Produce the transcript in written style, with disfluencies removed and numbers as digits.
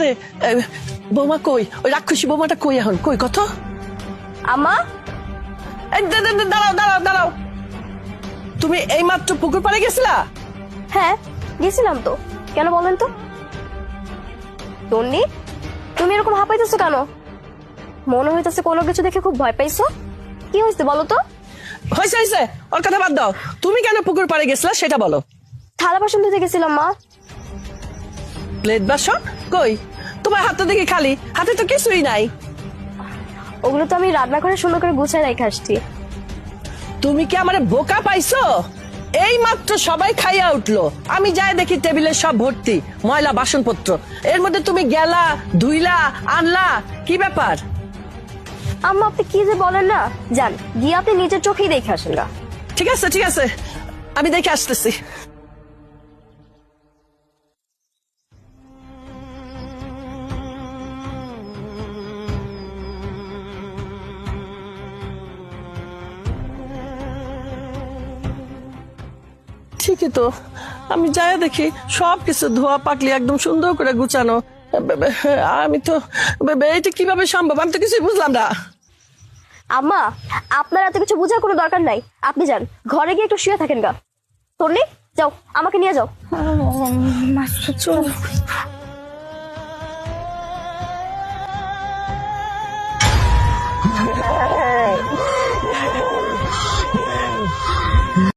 আরে বৌমা কই? ওই রাক্ষসী বৌমাটা কই এখন? কই কত? আমা দাঁড়াও দাঁড়াও দাঁড়াও, তুমি এই মাত্র পুকুর পাড়ে গেছিলা? হ্যাঁ গেছিলাম তো, কেন বলেন তো? তন্নি, তুমি এরকম হাঁপাইতেছো কেন? মনে হইতেছে কোনো কিছু দেখে খুব ভয় পাইছো। কি হয়েছে বলো তো? হয়েছে হয়েছে, ওর কথা বাদ দাও। তুমি কেন পুকুর পাড়ে গেছিলা সেটা বলো। থালা বাসন ধুতে গেছিলাম মা। প্লেট বাসন কই? তোমার হাতটা দেখি খালি, হাতে তো কিছুই নাই। ওগুলো তো আমি রান্নাঘরে সুন্দর করে গুছাই রেখে আসছি। তুমি কি আমারে বোকা পাইছো? এই মাত্র সবাই খাইয়া উঠলো, আমি যাই দেখি টেবিলে সব ভর্তি ময়লা বাসনপত্র। এর মধ্যে তুমি গেলা, ধুইলা, আনলা, কি ব্যাপার? আম্মা আপনি কি যে বলেন না, যান গিয়ে আপনি নিজের চোখেই দেখে আসেন না। ঠিক আছে ঠিক আছে, আমি দেখে আসতেছি। ঠিকই তো, আমি যাই দেখি সবকিছু ধোয়া পাকলি একদম সুন্দর করে গুছানো। আমি তো এটা কিভাবে সম্ভব, আমি তো কিছুই বুঝলাম না। আম্মা আপনার এত কিছু বোঝার কোনো দরকার নাই, আপনি যান ঘরে গিয়ে একটু শুয়ে থাকেন গা। তন্নি যাও, আমাকে নিয়ে যাও। চল।